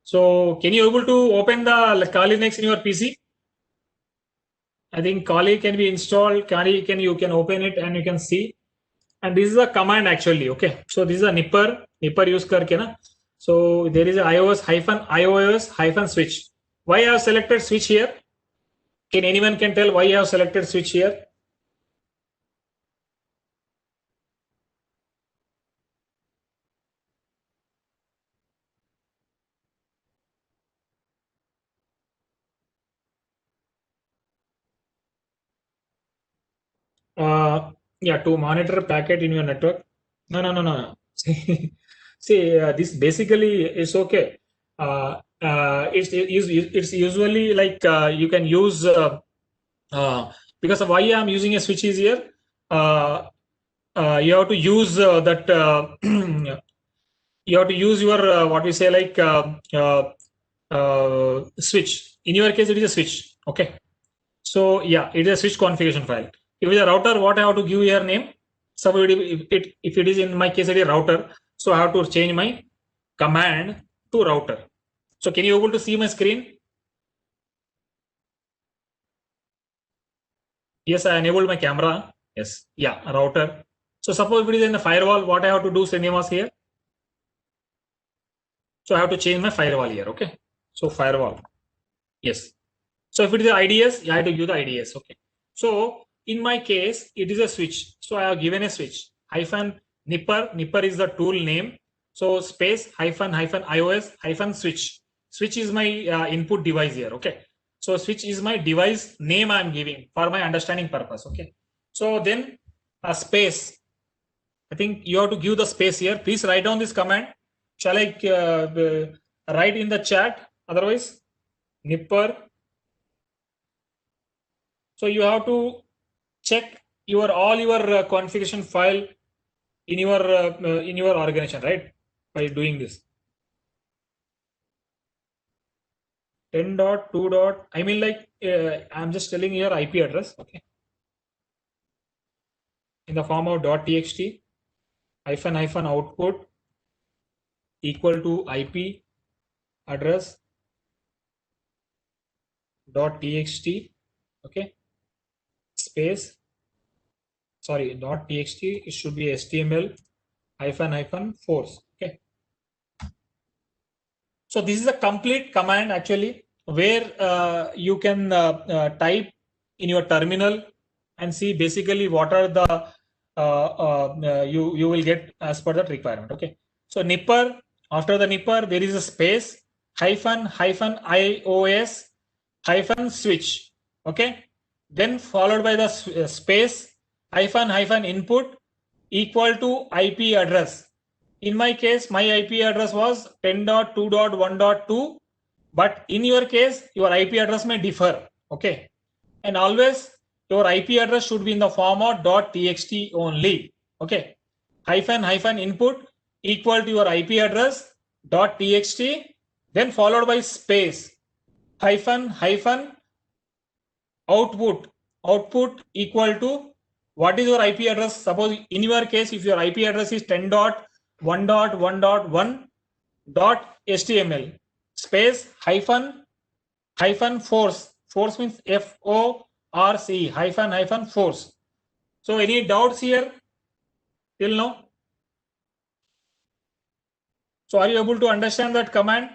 So can you able to open the Kali Linux in your PC? I think Kali can be installed. Kali you can open it and you can see. And this is a command actually. Okay. So this is a nipper use karke na. So there is a iOS switch. Why I have selected switch here? Can anyone can tell why I have selected switch here? Yeah, to monitor packet in your network. No. See, this basically is okay. It's usually like you can use because of why I'm using a switch is here. You have to use that. You have to use your what we say like switch. In your case, it is a switch. Okay. So yeah, it is a switch configuration file. If it is a router, what I have to give here name? So if it is in my case it is a router, so I have to change my command to router. So can you able to see my screen? Yes, I enabled my camera. Yes, yeah, router. So suppose if it is in the firewall, what I have to do, Srinivas here? So I have to change my firewall here. Okay. So firewall. Yes. So if it is the IDS, I have to give the IDS. Okay. So in my case, it is a switch. So I have given a switch hyphen nipper. Nipper is the tool name. So space hyphen iOS hyphen switch. Switch is my input device here. Okay. So switch is my device name I'm giving for my understanding purpose. Okay. So then a space. I think you have to give the space here. Please write down this command. Shall I write in the chat? Otherwise, nipper. So you have to check all your configuration file in your organization, right? By doing this. 10.2. I mean, like I'm just telling your IP address, okay? In the form of .txt hyphen output equal to IP address .txt, okay? Space. Sorry, .txt. It should be HTML hyphen force. Okay. So this is a complete command actually, where you can type in your terminal and see basically what are the you will get as per that requirement. Okay. So nipper, after the nipper there is a space hyphen iOS hyphen switch. Okay. Then followed by the space hyphen input equal to IP address. In my case, my IP address was 10.2.1.2, but in your case, your IP address may differ. Okay. And always your IP address should be in the form of .txt only. Okay. Hyphen input equal to your IP address .txt, then followed by space hyphen output equal to what is your IP address. Suppose in your case, if your IP address is 10.1.1.html space hyphen force means FORC hyphen force. So any doubts here till now? So are you able to understand that command?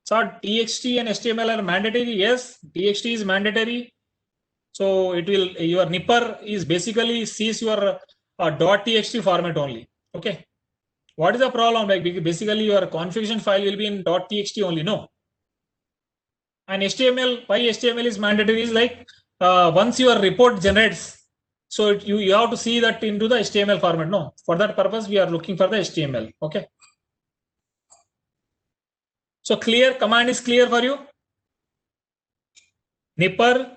So txt and HTML are mandatory. Yes, txt is mandatory. So it will, your nipper is basically sees your .txt format only. Okay. What is the problem? Like basically your configuration file will be in .txt only. No. And HTML, why HTML is mandatory is like once your report generates, so you have to see that into the HTML format. No. For that purpose, we are looking for the HTML. Okay. So clear, command is clear for you. Nipper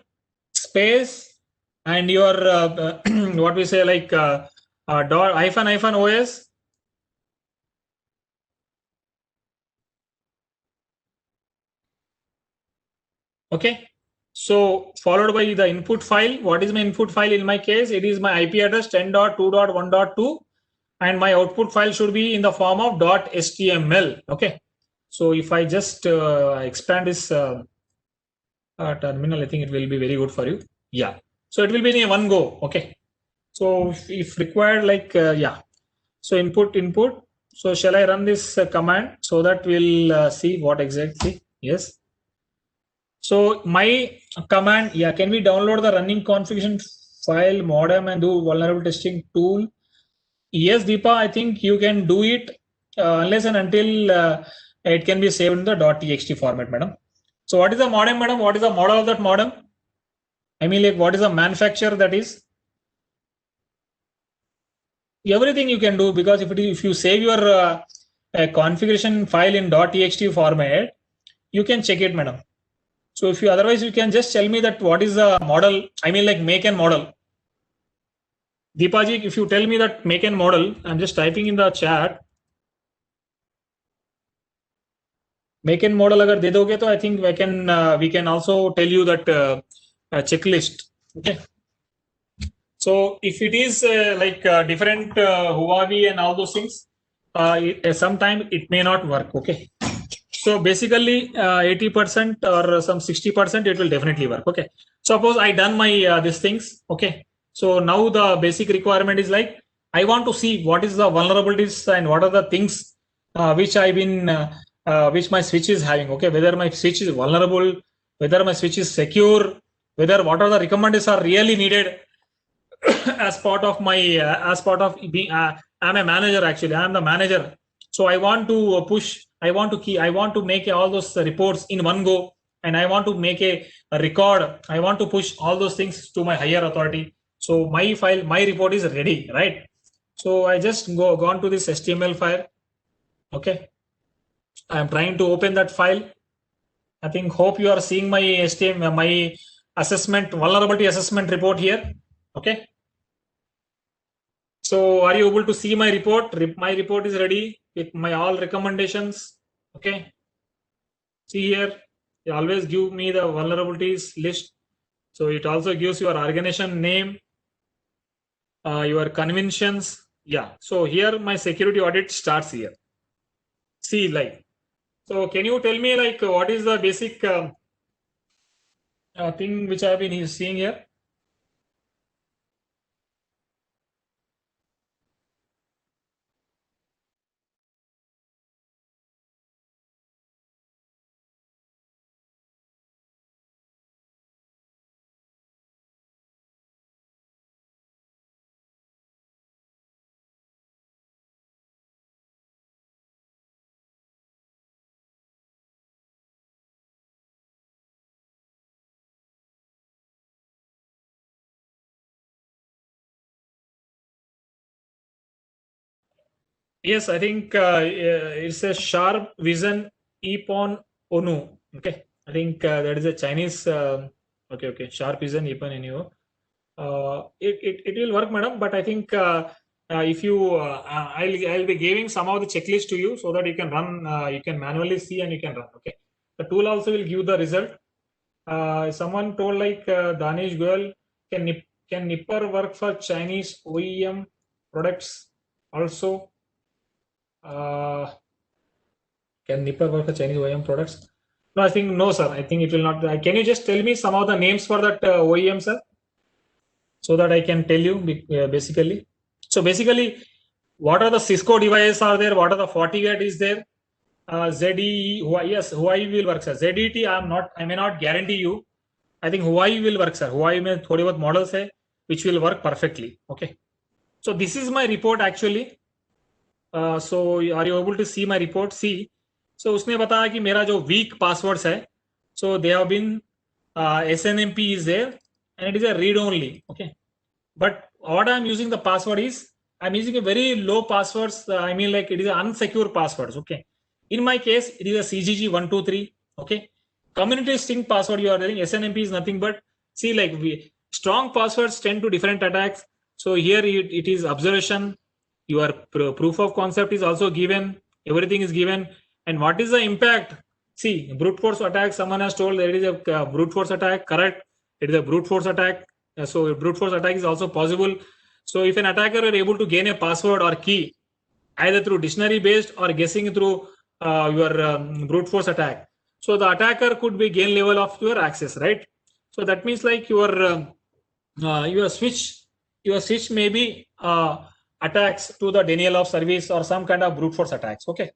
space and your what we say like dot hyphen OS. Okay. So followed by the input file. What is my input file? In my case, it is my IP address 10.2.1.2 and my output file should be in the form of .html. Okay. So if I just expand this terminal, I think it will be very good for you. Yeah. So it will be in one go. Okay. So if required, like, yeah. So input. So shall I run this command so that we'll see what exactly? Yes. So my command, yeah, can we download the running configuration file modem and do vulnerability testing tool? Yes, Deepa, I think you can do it unless and until it can be saved in the .txt format, madam. So what is the modem, madam? What is the model of that modem? I mean, like, what is the manufacturer that is? Everything you can do, because if you save your configuration file in .txt format, you can check it, madam. So if you otherwise you can just tell me that what is the model. I mean, like, make and model. Deepaji, if you tell me that make and model, I'm just typing in the chat. Make and model अगर दे दोगे तो I think we can also tell you that checklist. Okay. So if it is like different Huawei and all those things, sometime it may not work. Okay. So basically 80% or some 60% it will definitely work. Okay. Suppose I done my these things. Okay. So now the basic requirement is like, I want to see what is the vulnerabilities and what are the things which I've been which my switch is having. Okay. Whether my switch is vulnerable, whether my switch is secure, whether what are the recommendations are really needed as part of my as part of being I'm a manager. Actually, I'm the manager. So I want to push, I want to make all those reports in one go, and I want to make a record. I want to push all those things to my higher authority. So my file, my report is ready, right? So I just gone to this HTML file. Okay. I'm trying to open that file. I think hope you are seeing my HTML, my assessment, vulnerability assessment report here. Okay. So are you able to see my report? My report is ready with my all recommendations. Okay. See here, it always give me the vulnerabilities list. So it also gives your organization name, your conventions. Yeah. So here my security audit starts here. See, like, so can you tell me, like, what is the basic thing which I've been seeing here? Yes, I think it's a Sharp Vision Epon Onu. Okay, I think that is a Chinese. Okay, Sharp Vision Epon Onu. It will work, madam. But I think if you, I'll be giving some of the checklist to you so that you can run. You can manually see and you can run. Okay, the tool also will give the result. Someone told, like, Danish Goel, can Nipper work for Chinese OEM products also? Can Nipper work for Chinese OEM products? No, I think no, sir. I think it will not. Can you just tell me some of the names for that OEM, sir, so that I can tell you basically? So basically, what are the Cisco devices are there? What are the FortiGate is there? ZE, yes, Huawei will work, sir. ZET, I may not guarantee you. I think Huawei will work, sir. Huawei में थोड़े बहुत models है which will work perfectly. Okay. So this is my report actually. So are you able to see my report? See. So उसने बताया कि मेरा जो weak passwords है, so they have been SNMP is there and it is a read only. Okay. But what I'm using the password is, I'm using a very low passwords. I mean, like, it is an unsecure passwords. Okay. In my case, it is a CGG123. Okay. Community string password you are telling. SNMP is nothing but, see, like, strong passwords tend to different attacks. So here it is observation. Your proof of concept is also given. Everything is given. And what is the impact? See, brute force attack. Someone has told there is a brute force attack. Correct. It is a brute force attack. So brute force attack is also possible. So if an attacker are able to gain a password or key either through dictionary based or guessing through your brute force attack. So the attacker could be gain level of your access, right? So that means like your switch maybe attacks to the denial of service or some kind of brute force attacks. Okay.